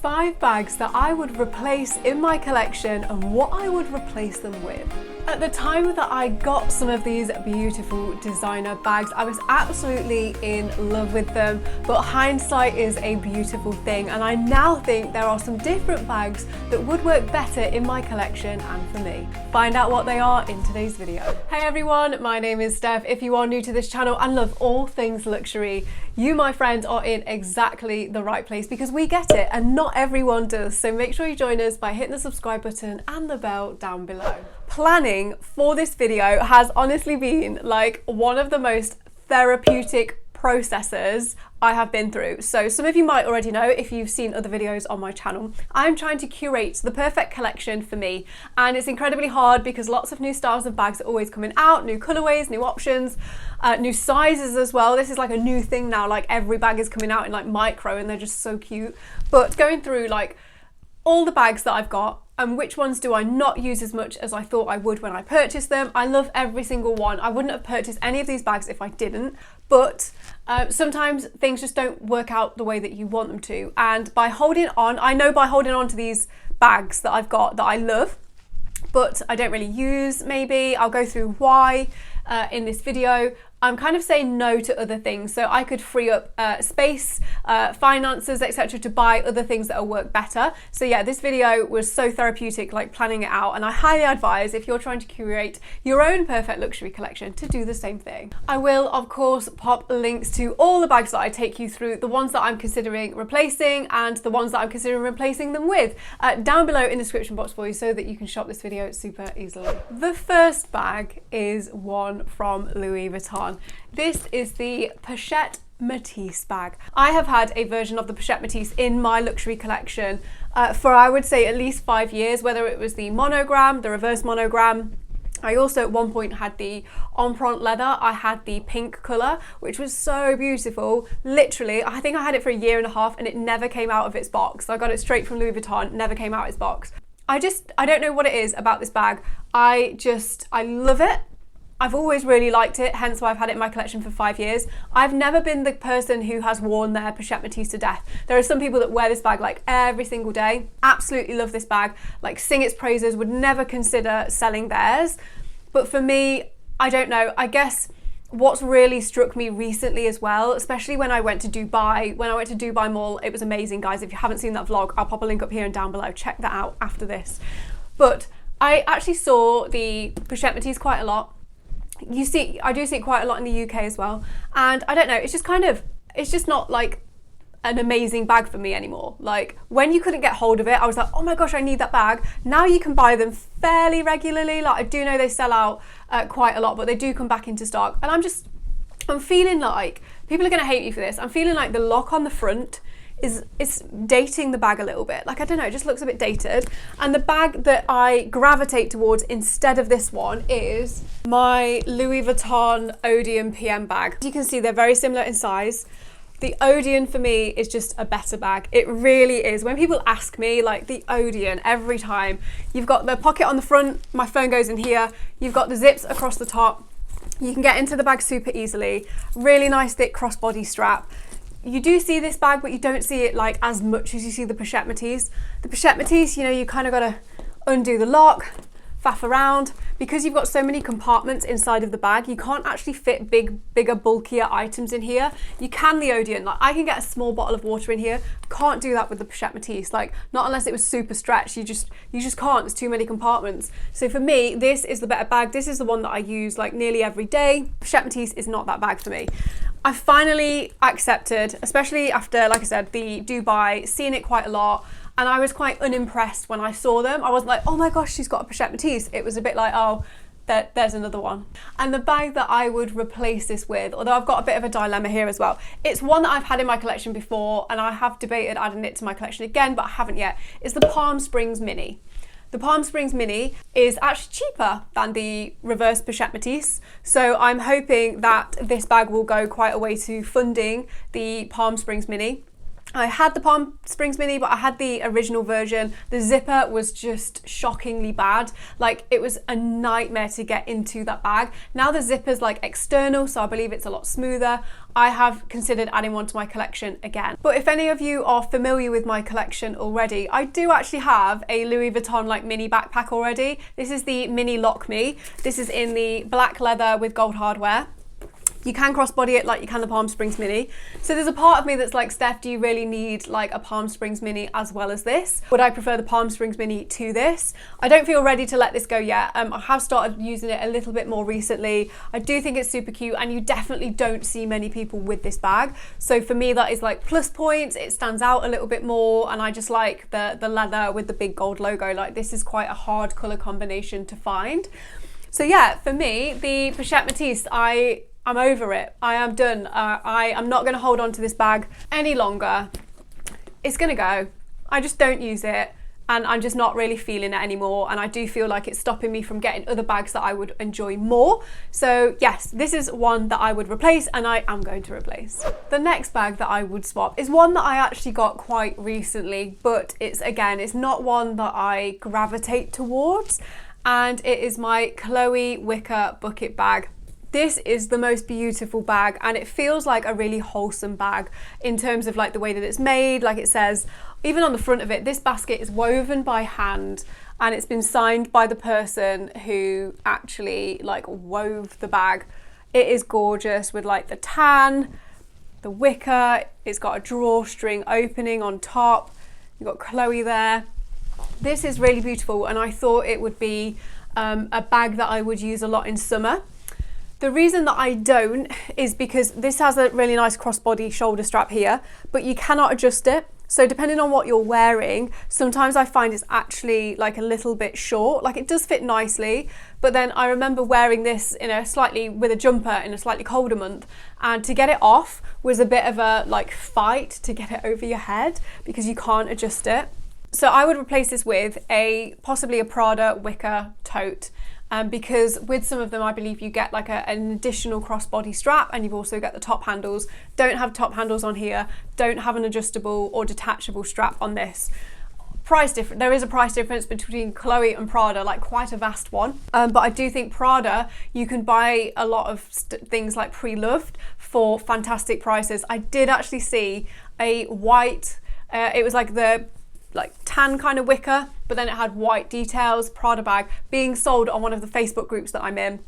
5 bags that I would replace in my collection and what I would replace them with. At the time that I got some of these beautiful designer bags, I was absolutely in love with them, but hindsight is a beautiful thing, and I now think there are some different bags that would work better in my collection and for me. Find out what they are in today's video. Hey everyone, my name is Steph. If you are new to this channel and love all things luxury, you, my friends, are in exactly the right place because we get it and not everyone does. So make sure you join us by hitting the subscribe button and the bell down below. Planning for this video has honestly been like one of the most therapeutic processes I have been through. So some of you might already know if you've seen other videos on my channel. I'm trying to curate the perfect collection for me, and it's incredibly hard because lots of new styles of bags are always coming out, new colorways, new options, new sizes as well. This is like a new thing now, like every bag is coming out in like micro and they're just so cute. But going through like all the bags that I've got and which ones do I not use as much as I thought I would when I purchased them. I love every single one. I wouldn't have purchased any of these bags if I didn't, but sometimes things just don't work out the way that you want them to. And by holding on, I know by holding on to these bags that I've got that I love, but I don't really use, maybe I'll go through why in this video. I'm kind of saying no to other things, so I could free up space, finances, etc. to buy other things that will work better. So yeah, this video was so therapeutic, like planning it out, and I highly advise if you're trying to curate your own perfect luxury collection to do the same thing. I will of course pop links to all the bags that I take you through, the ones that I'm considering replacing and the ones that I'm considering replacing them with, down below in the description box for you so that you can shop this video super easily. The first bag is one from Louis Vuitton. This is the pochette metis bag. I have had a version of the pochette metis in my luxury collection for I would say at least 5 years, whether it was the monogram, the reverse monogram. I also at one point had the empreinte leather. I had the pink colour, which was so beautiful. Literally, I think I had it for a year and a half and it never came out of its box. I got it straight from Louis Vuitton, never came out of its box. I don't know what it is about this bag. I love it. I've always really liked it, hence why I've had it in my collection for 5 years. I've never been the person who has worn their pochette metis to death. There are some people that wear this bag like every single day. Absolutely love this bag, like sing its praises, would never consider selling theirs. But for me, I don't know, I guess what's really struck me recently as well, especially when I went to Dubai, Mall, it was amazing, guys. If you haven't seen that vlog, I'll pop a link up here and down below. Check that out after this. But I actually saw the pochette metis quite a lot. I do see it quite a lot in the UK as well, and I don't know, it's just not like an amazing bag for me anymore. Like when you couldn't get hold of it, I was like, oh my gosh, I need that bag. Now you can buy them fairly regularly. Like I do know they sell out quite a lot, but they do come back into stock, and I'm feeling like people are gonna hate me for this. I'm feeling like the lock on the front is dating the bag a little bit. Like I don't know, it just looks a bit dated. And the bag that I gravitate towards instead of this one is my Louis Vuitton Odeon PM bag. As you can see, they're very similar in size. The Odeon for me is just a better bag. It really is. When people ask me, like the Odeon, every time, you've got the pocket on the front, my phone goes in here, you've got the zips across the top, you can get into the bag super easily, really nice thick crossbody strap. You do see this bag, but you don't see it like as much as you see the pochette metis. The pochette metis, you know, you kind of got to undo the lock, faff around. Because you've got so many compartments inside of the bag, you can't actually fit bigger, bulkier items in here. You can the Odeon. Like I can get a small bottle of water in here. Can't do that with the pochette metis. Like not unless it was super stretched. You just can't. There's too many compartments. So for me, this is the better bag. This is the one that I use like nearly every day. Pochette metis is not that bag for me. I finally accepted, especially after, like I said, the Dubai, seeing it quite a lot. And I was quite unimpressed when I saw them. I wasn't like, oh my gosh, she's got a pochette metis. It was a bit like, oh, there's another one. And the bag that I would replace this with, although I've got a bit of a dilemma here as well, it's one that I've had in my collection before and I have debated adding it to my collection again, but I haven't yet, is the Palm Springs Mini. The Palm Springs Mini is actually cheaper than the reverse pochette metis. So I'm hoping that this bag will go quite a way to funding the Palm Springs Mini. I had the Palm Springs Mini, but I had the original version. The zipper was just shockingly bad. Like, it was a nightmare to get into that bag. Now the zipper's like external, so I believe it's a lot smoother. I have considered adding one to my collection again. But if any of you are familiar with my collection already, I do actually have a Louis Vuitton like mini backpack already. This is the Mini Lock Me. This is in the black leather with gold hardware. You can crossbody it like you can the Palm Springs Mini. So there's a part of me that's like, Steph, do you really need like a Palm Springs Mini as well as this? Would I prefer the Palm Springs Mini to this? I don't feel ready to let this go yet. I have started using it a little bit more recently. I do think it's super cute, and you definitely don't see many people with this bag. So for me, that is like plus points. It stands out a little bit more, and I just like the leather with the big gold logo. Like, this is quite a hard color combination to find. So yeah, for me, the pochette metis, I'm over it. I am done. I am not going to hold on to this bag any longer. It's going to go. I just don't use it, and I'm just not really feeling it anymore, and I do feel like it's stopping me from getting other bags that I would enjoy more. So yes, this is one that I would replace, and I am going to replace. The next bag that I would swap is one that I actually got quite recently, but it's not one that I gravitate towards, and it is my Chloe Wicker bucket bag. This is the most beautiful bag, and it feels like a really wholesome bag in terms of like the way that it's made. Like, it says, even on the front of it, this basket is woven by hand, and it's been signed by the person who actually like wove the bag. It is gorgeous with like the tan, the wicker. It's got a drawstring opening on top. You've got Chloe there. This is really beautiful, and I thought it would be a bag that I would use a lot in summer. The reason that I don't is because this has a really nice crossbody shoulder strap here, but you cannot adjust it. So depending on what you're wearing, sometimes I find it's actually like a little bit short. Like, it does fit nicely, but then I remember wearing this in with a jumper in a slightly colder month, and to get it off was a bit of a like fight to get it over your head because you can't adjust it. So I would replace this with possibly a Prada wicker tote. Because with some of them, I believe you get like an additional crossbody strap, and you've also got the top handles. Don't have top handles on here. Don't have an adjustable or detachable strap on this. Price difference. There is a price difference between Chloe and Prada, like quite a vast one. But I do think Prada, you can buy a lot of things like pre-loved for fantastic prices. I did actually see a white, it was like the tan kind of wicker, but then it had white details, Prada bag being sold on one of the Facebook groups that I'm in.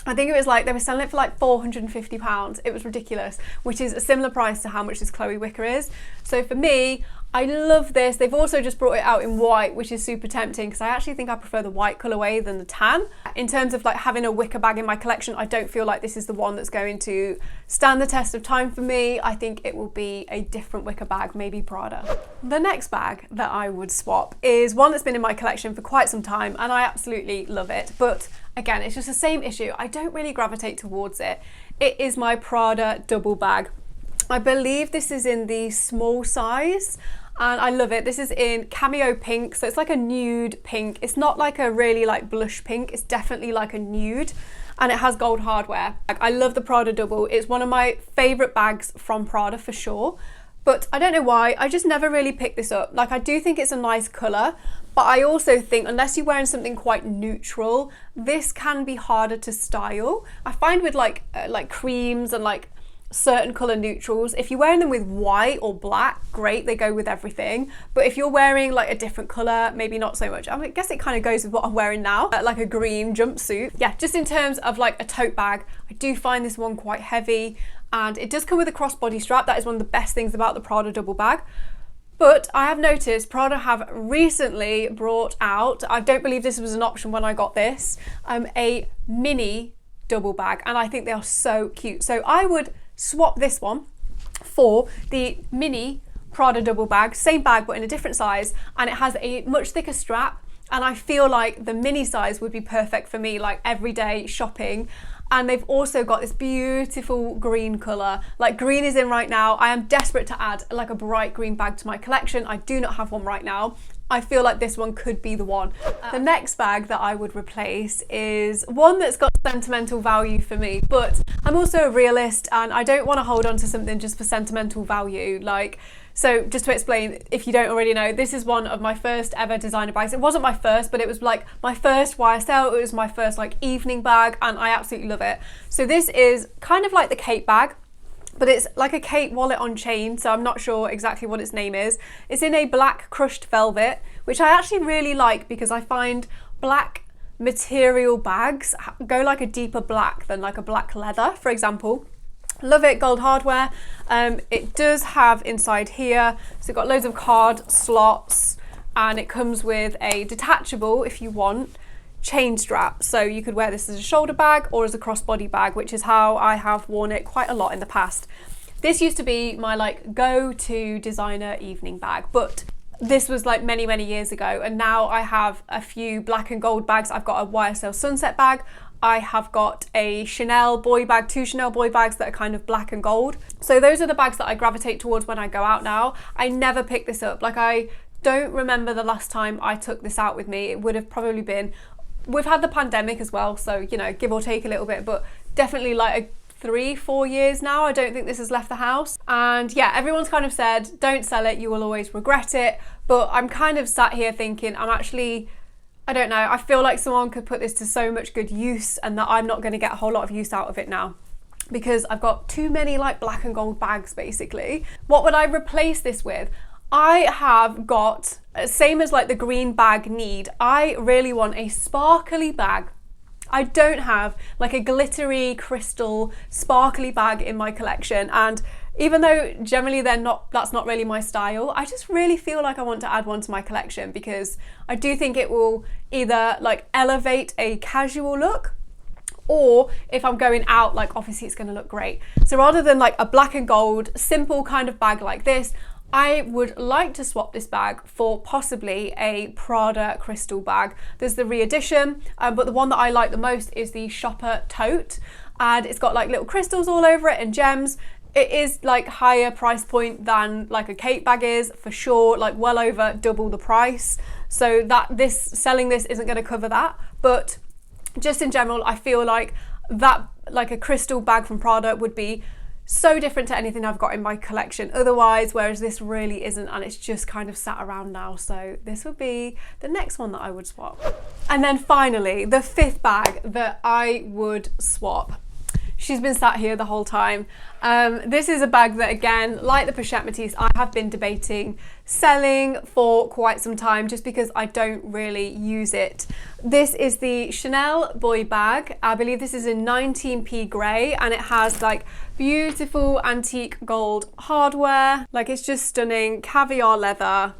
I think it was like, they were selling it for like £450. It was ridiculous, which is a similar price to how much this Chloe wicker is. So for me, I love this. They've also just brought it out in white, which is super tempting because I actually think I prefer the white colorway than the tan. In terms of like having a wicker bag in my collection, I don't feel like this is the one that's going to stand the test of time for me. I think it will be a different wicker bag, maybe Prada. The next bag that I would swap is one that's been in my collection for quite some time, and I absolutely love it. But again, it's just the same issue. I don't really gravitate towards it. It is my Prada double bag. I believe this is in the small size, and I love it. This is in cameo pink, so it's like a nude pink. It's not like a really like blush pink, it's definitely like a nude, and it has gold hardware. I love the Prada double. It's one of my favorite bags from Prada for sure, but I don't know why, I just never really picked this up. Like, I do think it's a nice color, but I also think unless you're wearing something quite neutral, this can be harder to style. I find with like creams and like certain color neutrals, if you're wearing them with white or black, great, they go with everything. But if you're wearing like a different color, maybe not so much. I guess it kind of goes with what I'm wearing now, like a green jumpsuit. Yeah, just in terms of like a tote bag, I do find this one quite heavy, and it does come with a crossbody strap. That is one of the best things about the Prada double bag. But I have noticed Prada have recently brought out, I don't believe this was an option when I got this, a mini double bag, and I think they are so cute. So I would swap this one for the mini Prada double bag, same bag but in a different size, and it has a much thicker strap, and I feel like the mini size would be perfect for me, like everyday shopping. And they've also got this beautiful green color. Like, green is in right now. I am desperate to add like a bright green bag to my collection. I do not have one right now. I feel like this one could be the one. The next bag that I would replace is one that's got sentimental value for me, but I'm also a realist and I don't want to hold on to something just for sentimental value. Like, So just to explain, if you don't already know, this is one of my first ever designer bags. It wasn't my first, but it was like my first YSL. It was my first like evening bag, and I absolutely love it. So this is kind of like the Kate bag, but it's like a Kate wallet on chain, so I'm not sure exactly what its name is. It's in a black crushed velvet, which I actually really like because I find black material bags go like a deeper black than like a black leather, for example. Love it. Gold hardware. It does have inside here, so it's got loads of card slots, and it comes with a detachable, if you want, chain strap. So you could wear this as a shoulder bag or as a crossbody bag, which is how I have worn it quite a lot in the past. This used to be my like go-to designer evening bag, but this was like many, many years ago, and now I have a few black and gold bags. I've got a YSL Sunset bag. I have got a Chanel boy bag, 2 Chanel boy bags that are kind of black and gold. So those are the bags that I gravitate towards when I go out now. I never pick this up. Like, I don't remember the last time I took this out with me. It would have probably been, we've had the pandemic as well, so, you know, give or take a little bit, but definitely like 3-4 years now. I don't think this has left the house. And yeah, everyone's kind of said, don't sell it, you will always regret it. But I'm kind of sat here thinking, I don't know, I feel like someone could put this to so much good use, and that I'm not going to get a whole lot of use out of it now because I've got too many like black and gold bags basically. What would I replace this with? I have got, same as like the green bag need, I really want a sparkly bag. I don't have like a glittery crystal sparkly bag in my collection, and even though generally that's not really my style, I just really feel like I want to add one to my collection because I do think it will either like elevate a casual look, or if I'm going out, like obviously it's going to look great. So rather than like a black and gold simple kind of bag like this, I would like to swap this bag for possibly a Prada crystal bag. There's the re-edition, but the one that I like the most is the shopper tote, and it's got like little crystals all over it and gems. It is like higher price point than like a Kate bag is, for sure, like well over double the price. So selling this isn't going to cover that, but just in general, I feel like that like a crystal bag from Prada would be so different to anything I've got in my collection otherwise, whereas this really isn't, and it's just kind of sat around now. So this would be the next one that I would swap. And then finally, the 5th bag that I would swap. She's been sat here the whole time. This is a bag that, again, like the pochette metis, I have been debating selling for quite some time just because I don't really use it. This is the Chanel boy bag. I believe this is in 19p grey, and it has like beautiful antique gold hardware. Like, it's just stunning, caviar leather.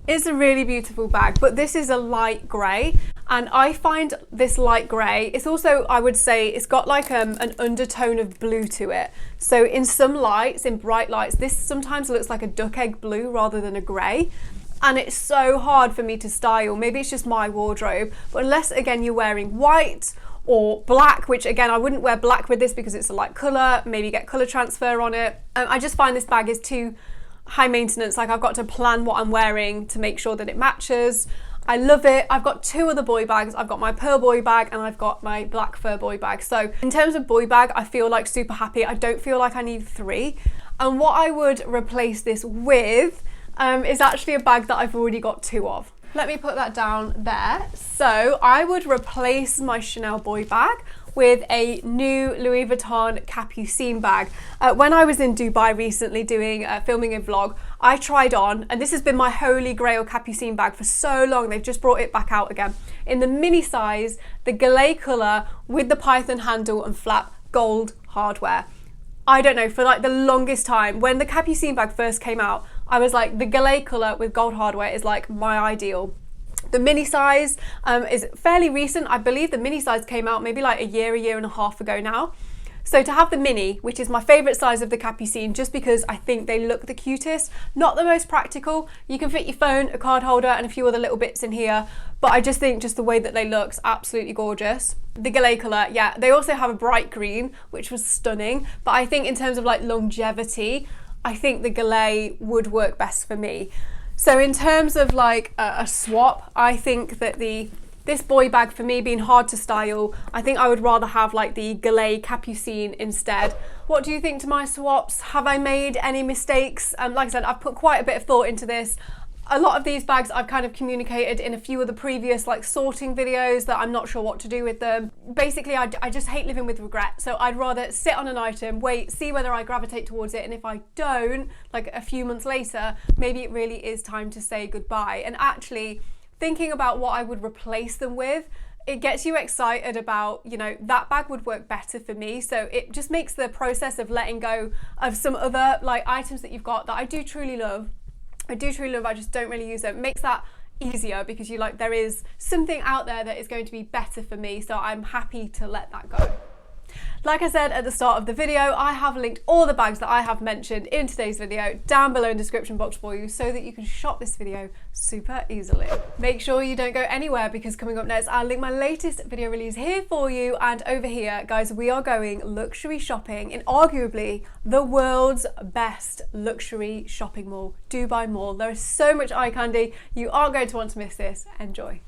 It's a really beautiful bag, but this is a light grey, and I find this light grey, it's also, I would say, it's got like an undertone of blue to it. So in some lights, in bright lights, this sometimes looks like a duck egg blue rather than a grey, and it's so hard for me to style. Maybe it's just my wardrobe, but unless, again, you're wearing white or black, which again, I wouldn't wear black with this because it's a light colour, maybe get colour transfer on it. I just find this bag is too high maintenance. Like, I've got to plan what I'm wearing to make sure that it matches. I love it. I've got 2 other boy bags. I've got my pearl boy bag and I've got my black fur boy bag. So in terms of boy bag, I feel like super happy. I don't feel like I need 3. And what I would replace this with is actually a bag that I've already got 2 of. Let me put that down there. So I would replace my Chanel boy bag with a new Louis Vuitton Capucine bag. When I was in Dubai recently filming a vlog, I tried on, and this has been my holy grail Capucine bag for so long, they've just brought it back out again, in the mini size, the Gallet colour with the python handle and flap, gold hardware. I don't know, for like the longest time, when the Capucine bag first came out, I was like, the Gallet colour with gold hardware is like my ideal. The mini size is fairly recent. I believe the mini size came out maybe like a year and a half ago now. So to have the mini, which is my favourite size of the Capucine, just because I think they look the cutest, not the most practical. You can fit your phone, a card holder and a few other little bits in here, but I just think just the way that they look's absolutely gorgeous. The Gallet colour, yeah, they also have a bright green, which was stunning, but I think in terms of like longevity, I think the Gallet would work best for me. So in terms of like a swap, I think that the This boy bag for me being hard to style, I think I would rather have like the Gallet Capucine instead. What do you think to my swaps? Have I made any mistakes? Like I said, I've put quite a bit of thought into this. A lot of these bags I've kind of communicated in a few of the previous like sorting videos that I'm not sure what to do with them. Basically, I just hate living with regret. So I'd rather sit on an item, wait, see whether I gravitate towards it. And if I don't, like a few months later, maybe it really is time to say goodbye. And actually thinking about what I would replace them with, it gets you excited about, you know, that bag would work better for me. So it just makes the process of letting go of some other like items that you've got that I do truly love, I just don't really use it. It makes that easier because you like, there is something out there that is going to be better for me. So I'm happy to let that go. Like I said at the start of the video, I have linked all the bags that I have mentioned in today's video down below in the description box for you so that you can shop this video super easily. Make sure you don't go anywhere because coming up next, I'll link my latest video release here for you, and over here, guys, we are going luxury shopping in arguably the world's best luxury shopping mall, Dubai Mall. There is so much eye candy. You aren't going to want to miss this. Enjoy.